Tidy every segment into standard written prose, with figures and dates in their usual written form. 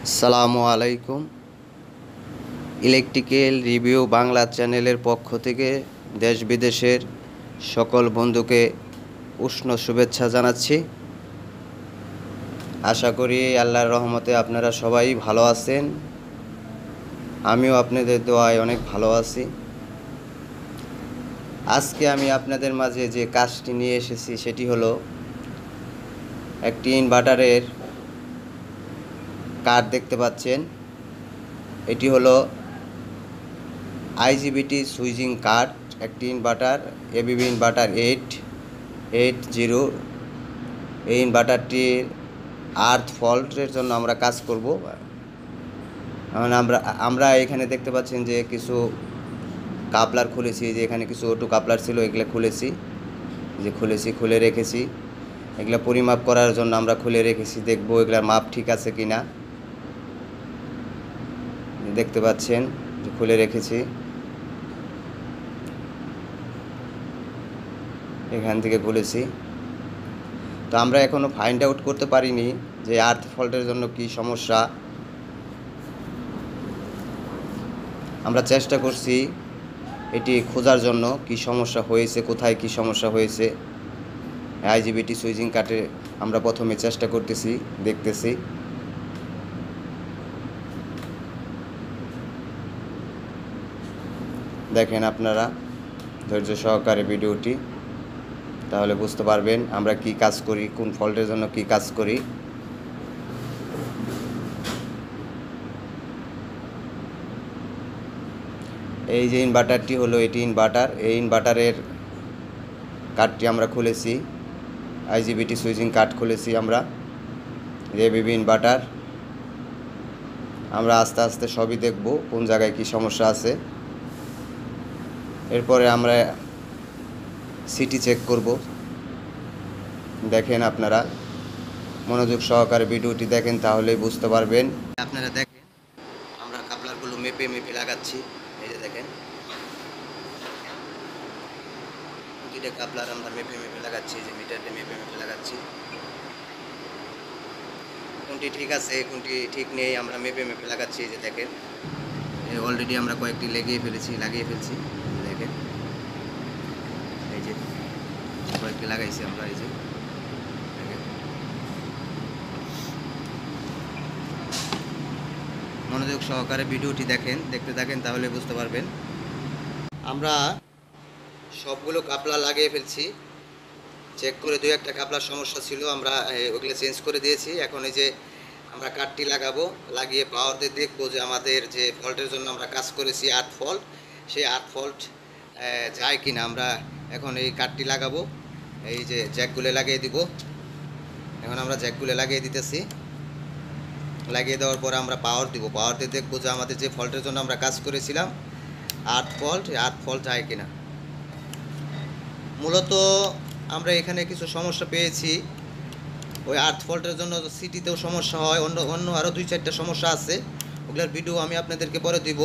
আসসালামু আলাইকুম। Electrical review Bangla চ্যানেলের পক্ষ থেকে দেশ বিদেশের সকল বন্ধুকে উষ্ণ শুভেচ্ছা জানাচ্ছি। আশা করি আল্লাহর রহমতে আপনারা সবাই ভালো আছেন। আমিও আপনাদের দোয়ায় অনেক ভালো আছি। আজকে আমি আপনাদের মাঝে যে কাজটি নিয়ে এসেছি সেটি হলো একটি ইনভার্টারের কার্ড দেখতে পাচ্ছেন। এটি হলো আইজিবিটি সুইচিং কার্ড, একটি ইনভার্টার এবিবি ইনভার্টার 880। এই ইনভার্টারটির আর্থ ফল্টের জন্য আমরা কাজ করব। মানে আমরা এখানে দেখতে পাচ্ছেন যে কিছু কাপলার খুলেছি, যে এখানে কিছু ওটু কাপলার ছিল, এগুলো খুলে রেখেছি। এগুলো পরিমাপ করার জন্য আমরা খুলে রেখেছি, দেখবো এগুলার মাপ ঠিক আছে কিনা। দেখতে পাচ্ছেন যে খুলে রেখেছি, এখান থেকে খুলেছি। তো আমরা এখনও ফাইন্ড আউট করতে পারিনি যে আর্থ ফল্টের জন্য কি সমস্যা। আমরা চেষ্টা করছি এটি খোঁজার জন্য কি সমস্যা হয়েছে, কোথায় কি সমস্যা হয়েছে। আইজিবিটি সুইচিং কার্ডে আমরা প্রথমে চেষ্টা করতেছি, দেখতেছি। দেখেন আপনারা ধৈর্য সহকারে ভিডিওটি, তাহলে বুঝতে পারবেন আমরা কি কাজ করি, কোন ফল্টের জন্য কি কাজ করি। এই যে ইনভার্টারটি হলো, এটি ইনভার্টার। এই ইনভার্টারের কার্ডটি আমরা খুলেছি, আইজিবিটি সুইচিং কার্ড খুলেছি আমরা, এবিবি ইনভার্টার। আমরা আস্তে আস্তে সবই দেখব কোন জায়গায় কি সমস্যা আছে। এরপরে আমরা সিটি চেক করব। দেখেন আপনারা মনোযোগ সহকারে ভিডিওটি দেখেন, তাহলেই বুঝতে পারবেন। আপনারা দেখেন আমরা কাপলারগুলো মেপে লাগাচ্ছি। এই যে দেখেন দুইটা কাপলার আমরা মেপে লাগাচ্ছি, যে মিটারটা মেপে লাগাচ্ছি। কোনটি ঠিক আছে কোনটি ঠিক নেই আমরা মেপে লাগাচ্ছি। এই যে দেখেন অলরেডি আমরা কয়েকটি লাগিয়ে ফেলছি। দেখেন এই যে কয়েকটি লাগাইছি আমরা। এই যে দেখেন, মনোযোগ সহকারে ভিডিওটি দেখতে থাকেন, তাহলে বুঝতে পারবেন। আমরা সবগুলো কাপলার লাগিয়ে ফেলছি। চেক করে দুই একটা কাপলার সমস্যা ছিল, আমরা ওগুলো চেঞ্জ করে দিয়েছি। এখন এই যে আমরা কার্ডটি লাগাবো, লাগিয়ে পাওয়ার দিয়ে দেখবো যে আমাদের যে ফল্টের জন্য আমরা কাজ করেছি আর্থ ফল্ট, সেই আর্থ ফল্ট যায় কিনা। আমরা এখন এই কার্ডটি লাগাবো, এই যে জ্যাকগুলো লাগিয়ে দিব। এখন আমরা জ্যাকগুলো লাগিয়ে দিতেছি। লাগিয়ে দেওয়ার পরে আমরা পাওয়ার দিব, পাওয়ার দিয়ে দেখবো যে আমাদের যে ফল্টের জন্য আমরা কাজ করেছিলাম আর্থ ফল্ট যায় কিনা। মূলত আমরা এখানে কিছু সমস্যা পেয়েছি, ওই আর্থ ফল্টের জন্য সিটিতেও সমস্যা হয়, অন্য আরও 2-4টা সমস্যা আছে, ওগুলোর ভিডিও আমি আপনাদেরকে পরে দিব।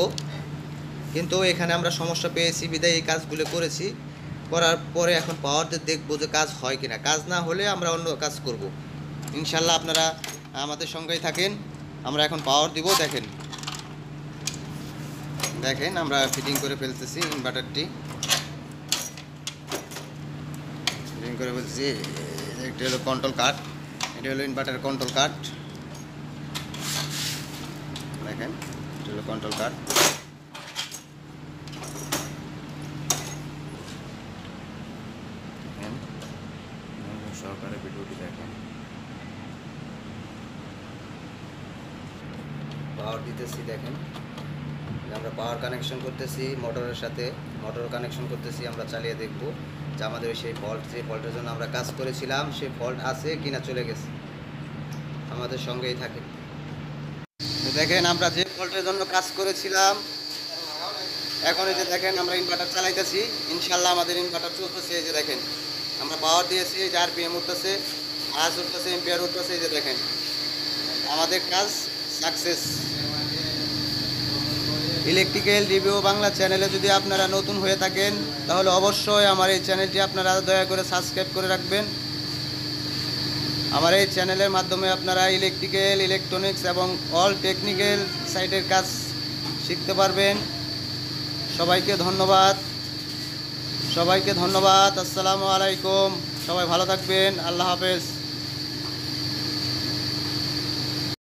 কিন্তু এখানে আমরা সমস্যা পেয়েছি বিদায় এই কাজগুলো করেছি। করার পরে এখন পাওয়ার দিয়ে দেখবো যে কাজ হয় কিনা। কাজ না হলে আমরা অন্য কাজ করব ইনশাল্লাহ। আপনারা আমাদের সঙ্গেই থাকেন। আমরা এখন পাওয়ার দিব। দেখেন আমরা ফিটিং করে ফেলতেছি ইনভার্টারটি, ফিটিং করে ফেলতেছি। এটা হলো কন্ট্রোল কার্ড, এটা হলো ইনভার্টার কন্ট্রোল কার্ড। দেখেন এটা হলো কন্ট্রোল কার্ড। সহকারে ভিডিওটি দেখেন। পাওয়ার দিতেছি, দেখেন আমরা পাওয়ার কানেকশন করতেছি মোটরের সাথে, মোটর কানেকশন করতেছি। আমরা চালিয়ে দেখব যে আমাদের সেই ফল্ট, যে ফল্টের জন্য আমরা কাজ করেছিলাম সেই ফল্ট আছে কিনা চলে গেছে। আমাদের সঙ্গেই থাকে। দেখেন আমরা যে ফল্টের জন্য কাজ করেছিলাম, এখন এই যে দেখেন আমরা ইনভার্টার চালাইতেছি। ইনশাল্লাহ আমাদের ইনভার্টার চলতেছে। এই যে দেখেন আমরা পাওয়ার দিয়েছি, এই যে আরপিএম উঠতেছে, আজ উঠতেছে, এম্পিয়ার উঠতেছে। এই যে দেখেন আমাদের কাজ সাকসেস। ইলেকট্রিক্যাল রিভিউ বাংলা চ্যানেলে যদি আপনারা নতুন হয়ে থাকেন তাহলে অবশ্যই আমার এই চ্যানেলটি আপনারা দয়া করে সাবস্ক্রাইব করে রাখবেন। আমার এই চ্যানেলের মাধ্যমে আপনারা ইলেকট্রিক্যাল, ইলেকট্রনিক্স এবং অল টেকনিক্যাল সাইটের কাজ শিখতে পারবেন। সবাইকে ধন্যবাদ, সবাইকে ধন্যবাদ। আসসালামু আলাইকুম। সবাই ভালো থাকবেন। আল্লাহ হাফেজ।